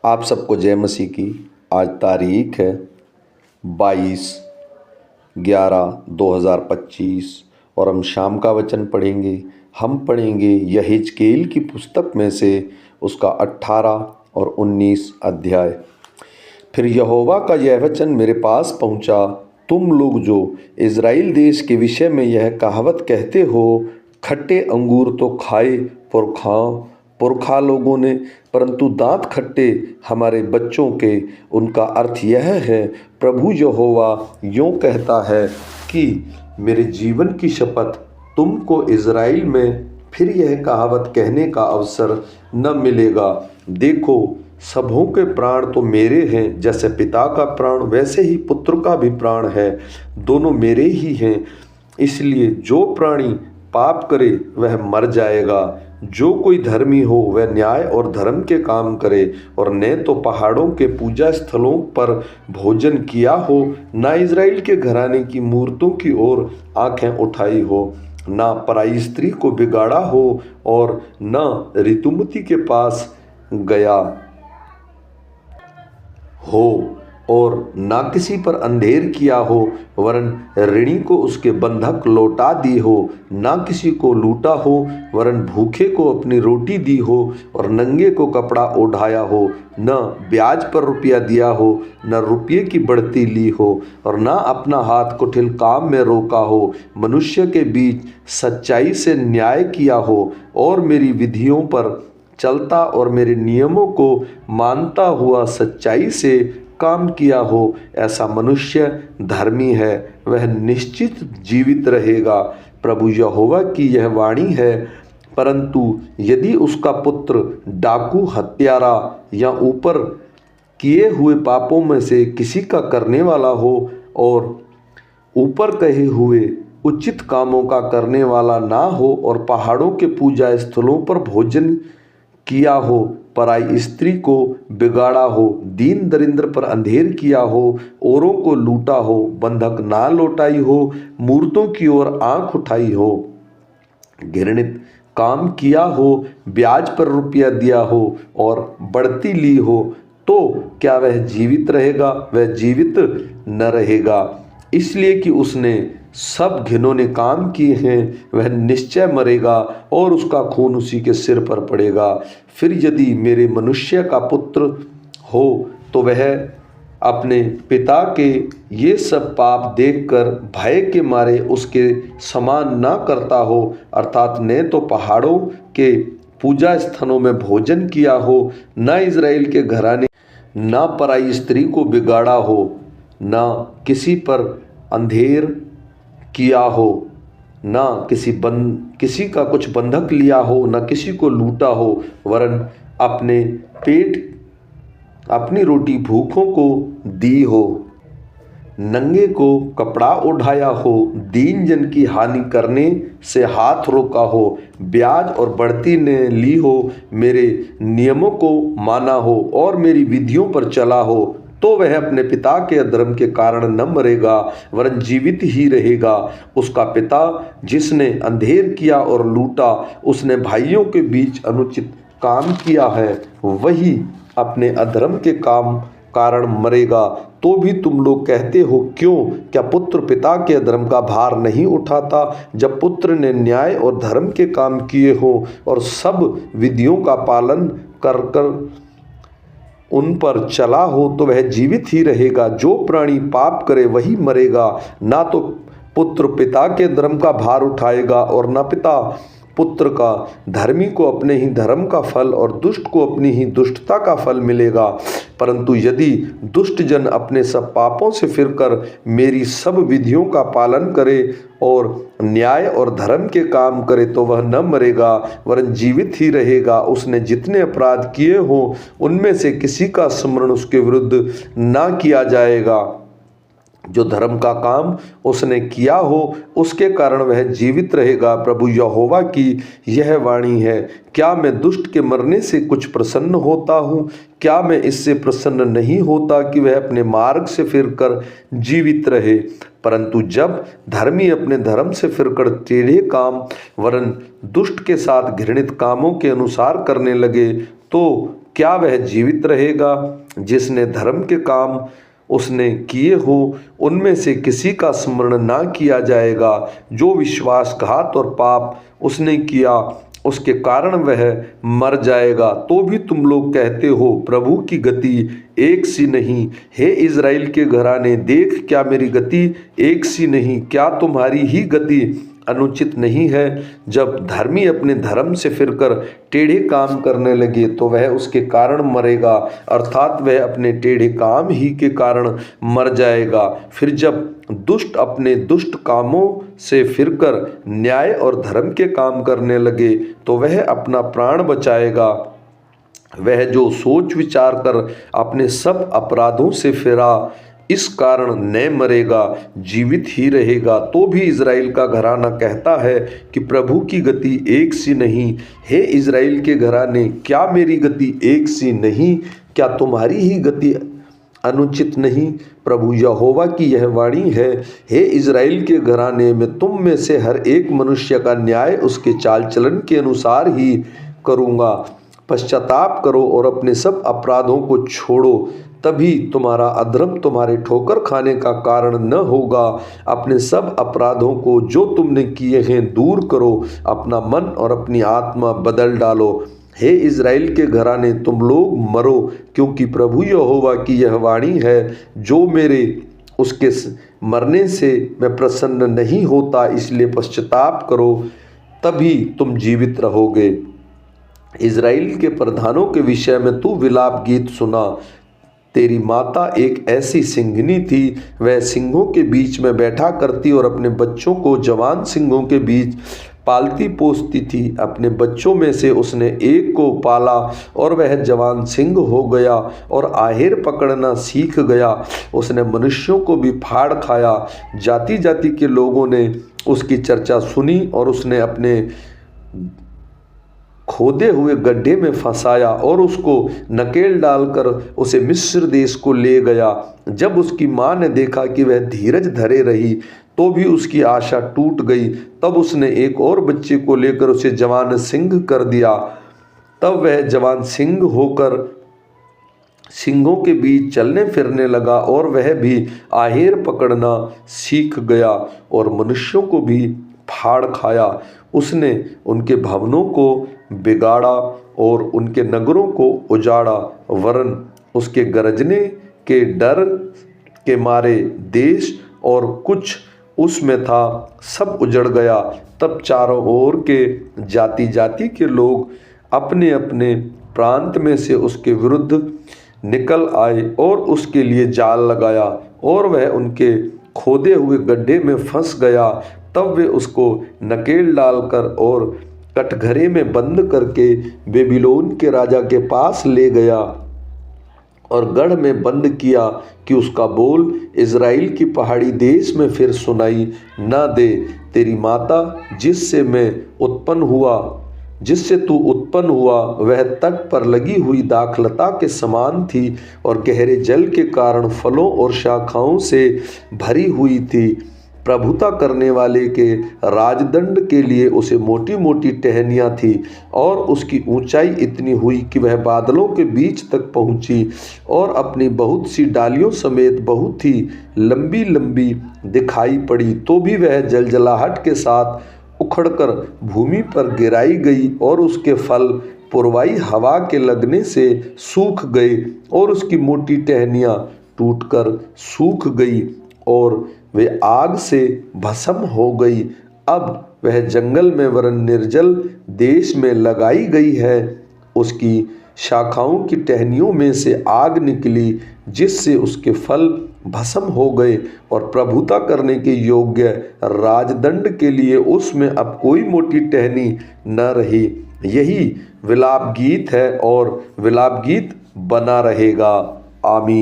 आप सबको जय मसीह की। आज तारीख है 22/11/2025 और हम शाम का वचन पढ़ेंगे। हम पढ़ेंगे यहेजकेल की पुस्तक में से उसका 18 और 19 अध्याय। फिर यहोवा का यह वचन मेरे पास पहुंचा, तुम लोग जो इज़राइल देश के विषय में यह कहावत कहते हो, खट्टे अंगूर तो खाए पुरखा लोगों ने, परंतु दांत खट्टे हमारे बच्चों के। उनका अर्थ यह है, प्रभु यहोवा यूँ कहता है कि मेरे जीवन की शपथ, तुमको इज़राइल में फिर यह कहावत कहने का अवसर न मिलेगा। देखो, सबों के प्राण तो मेरे हैं, जैसे पिता का प्राण वैसे ही पुत्र का भी प्राण है, दोनों मेरे ही हैं। इसलिए जो प्राणी पाप करे वह मर जाएगा। जो कोई धर्मी हो वह न्याय और धर्म के काम करे, और न तो पहाड़ों के पूजा स्थलों पर भोजन किया हो, न इज़राइल के घराने की मूर्तों की ओर आंखें उठाई हो, न पराई स्त्री को बिगाड़ा हो, और न ऋतुमती के पास गया हो, और ना किसी पर अंधेर किया हो, वरन ऋणी को उसके बंधक लौटा दी हो, ना किसी को लूटा हो, वरन भूखे को अपनी रोटी दी हो, और नंगे को कपड़ा ओढ़ाया हो, न ब्याज पर रुपया दिया हो, न रुपये की बढ़ती ली हो, और न अपना हाथ कुटिल काम में रोका हो, मनुष्य के बीच सच्चाई से न्याय किया हो, और मेरी विधियों पर चलता और मेरे नियमों को मानता हुआ सच्चाई से काम किया हो, ऐसा मनुष्य धर्मी है, वह निश्चित जीवित रहेगा। प्रभु यहोवा की यह वाणी है। परंतु यदि उसका पुत्र डाकू, हत्यारा या ऊपर किए हुए पापों में से किसी का करने वाला हो, और ऊपर कहे हुए उचित कामों का करने वाला ना हो, और पहाड़ों के पूजा स्थलों पर भोजन किया हो, पराई स्त्री को बिगाड़ा हो, दीन दरिद्र पर अंधेर किया हो, औरों को लूटा हो, बंधक ना लौटाई हो, मूर्तों की ओर आंख उठाई हो, घृणित काम किया हो, ब्याज पर रुपया दिया हो और बढ़ती ली हो, तो क्या वह जीवित रहेगा? वह जीवित न रहेगा। इसलिए कि उसने सब घिनौने काम किए हैं, वह निश्चय मरेगा, और उसका खून उसी के सिर पर पड़ेगा। फिर यदि मेरे मनुष्य का पुत्र हो, तो वह अपने पिता के ये सब पाप देखकर भय के मारे उसके समान ना करता हो, अर्थात न तो पहाड़ों के पूजा स्थानों में भोजन किया हो, न इज़राइल के घराने, ना पराई स्त्री को बिगाड़ा हो, ना किसी पर अंधेर किया हो, ना किसी का कुछ बंधक लिया हो, ना किसी को लूटा हो, वरन अपने पेट अपनी रोटी भूखों को दी हो, नंगे को कपड़ा ओढ़ाया हो, दीन जन की हानि करने से हाथ रोका हो, ब्याज और बढ़ती ने ली हो, मेरे नियमों को माना हो और मेरी विधियों पर चला हो, तो वह अपने पिता के अधर्म के कारण न मरेगा, वरन जीवित ही रहेगा। उसका पिता जिसने अंधेर किया और लूटा, उसने भाइयों के बीच अनुचित काम किया है, वही अपने अधर्म के कारण मरेगा। तो भी तुम लोग कहते हो, क्यों? क्या पुत्र पिता के अधर्म का भार नहीं उठाता? जब पुत्र ने न्याय और धर्म के काम किए हो और सब विधियों का पालन कर उन पर चला हो, तो वह जीवित ही रहेगा। जो प्राणी पाप करे वही मरेगा। ना तो पुत्र पिता के धर्म का भार उठाएगा, और न पिता पुत्र का। धर्मी को अपने ही धर्म का फल और दुष्ट को अपनी ही दुष्टता का फल मिलेगा। परंतु यदि दुष्ट जन अपने सब पापों से फिरकर मेरी सब विधियों का पालन करे और न्याय और धर्म के काम करे, तो वह न मरेगा, वरन जीवित ही रहेगा। उसने जितने अपराध किए हों, उनमें से किसी का स्मरण उसके विरुद्ध ना किया जाएगा। जो धर्म का काम उसने किया हो, उसके कारण वह जीवित रहेगा। प्रभु यहोवा की यह वाणी है। क्या मैं दुष्ट के मरने से कुछ प्रसन्न होता हूँ? क्या मैं इससे प्रसन्न नहीं होता कि वह अपने मार्ग से फिरकर जीवित रहे? परंतु जब धर्मी अपने धर्म से फिरकर टेढ़े काम वरन दुष्ट के साथ घृणित कामों के अनुसार करने लगे, तो क्या वह जीवित रहेगा? जिसने धर्म के काम उसने किए हो उनमें से किसी का स्मरण ना किया जाएगा। जो विश्वासघात और पाप उसने किया उसके कारण वह मर जाएगा। तो भी तुम लोग कहते हो प्रभु की गति एक सी नहीं। हे इज़राइल के घराने, देख क्या मेरी गति एक सी नहीं, क्या तुम्हारी ही गति अनुचित नहीं है? जब धर्मी अपने धर्म से फिरकर टेढ़े काम करने लगे तो वह उसके कारण मरेगा, अर्थात वह अपने टेढ़े काम ही के कारण मर जाएगा। फिर जब दुष्ट अपने दुष्ट कामों से फिरकर न्याय और धर्म के काम करने लगे तो वह अपना प्राण बचाएगा। वह जो सोच विचार कर अपने सब अपराधों से फिरा इस कारण न मरेगा, जीवित ही रहेगा। तो भी इज़राइल का घराना कहता है कि प्रभु की गति एक सी नहीं। हे इज़राइल के घराने, क्या मेरी गति एक सी नहीं? क्या तुम्हारी ही गति अनुचित नहीं? प्रभु यहोवा की यह वाणी है, हे इज़राइल के घराने, मैं तुम में से हर एक मनुष्य का न्याय उसके चाल चलन के अनुसार ही करूँगा। पश्चाताप करो और अपने सब अपराधों को छोड़ो, तभी तुम्हारा अधर्म तुम्हारे ठोकर खाने का कारण न होगा। अपने सब अपराधों को जो तुमने किए हैं दूर करो, अपना मन और अपनी आत्मा बदल डालो। हे इज़राइल के घराने, तुम लोग मरो, क्योंकि प्रभु यहोवा की यह वाणी है, जो मेरे उसके मरने से मैं प्रसन्न नहीं होता, इसलिए पश्चाताप करो, तभी तुम जीवित रहोगे। इज़राइल के प्रधानों के विषय में तू विलाप गीत सुना। तेरी माता एक ऐसी सिंघनी थी, वह सिंहों के बीच में बैठा करती और अपने बच्चों को जवान सिंहों के बीच पालती पोसती थी। अपने बच्चों में से उसने एक को पाला और वह जवान सिंह हो गया और आहेर पकड़ना सीख गया। उसने मनुष्यों को भी फाड़ खाया। जाति जाति के लोगों ने उसकी चर्चा सुनी और उसने अपने खोदे हुए गड्ढे में फंसाया और उसको नकेल डालकर उसे मिस्र देश को ले गया। जब उसकी माँ ने देखा कि वह धीरज धरे रही तो भी उसकी आशा टूट गई। तब उसने एक और बच्चे को लेकर उसे जवान सिंह कर दिया। तब वह जवान सिंह होकर सिंहों के बीच चलने फिरने लगा और वह भी आहेर पकड़ना सीख गया और मनुष्यों को भी फाड़ खाया। उसने उनके भवनों को बिगाड़ा और उनके नगरों को उजाड़ा, वरन उसके गरजने के डर के मारे देश और कुछ उसमें था सब उजड़ गया। तब चारों ओर के जाति जाति के लोग अपने अपने प्रांत में से उसके विरुद्ध निकल आए और उसके लिए जाल लगाया और वह उनके खोदे हुए गड्ढे में फंस गया। तब वे उसको नकेल डालकर और कटघरे में बंद करके बेबीलोन के राजा के पास ले गया और गढ़ में बंद किया कि उसका बोल इज़राइल की पहाड़ी देश में फिर सुनाई न दे। तेरी माता जिससे तू उत्पन्न हुआ वह तट पर लगी हुई दाखलता के समान थी और गहरे जल के कारण फलों और शाखाओं से भरी हुई थी। प्रभुता करने वाले के राजदंड के लिए उसे मोटी मोटी टहनियाँ थी और उसकी ऊंचाई इतनी हुई कि वह बादलों के बीच तक पहुँची और अपनी बहुत सी डालियों समेत बहुत ही लंबी लंबी दिखाई पड़ी। तो भी वह जलजलाहट के साथ उखड़कर भूमि पर गिराई गई और उसके फल पुरवाई हवा के लगने से सूख गए और उसकी मोटी टहनियाँ टूटकर सूख गई और वे आग से भस्म हो गई। अब वह जंगल में वरन निर्जल देश में लगाई गई है। उसकी शाखाओं की टहनियों में से आग निकली जिससे उसके फल भस्म हो गए और प्रभुता करने के योग्य राजदंड के लिए उसमें अब कोई मोटी टहनी न रही। यही विलाप गीत है और विलाप गीत बना रहेगा। आमीन।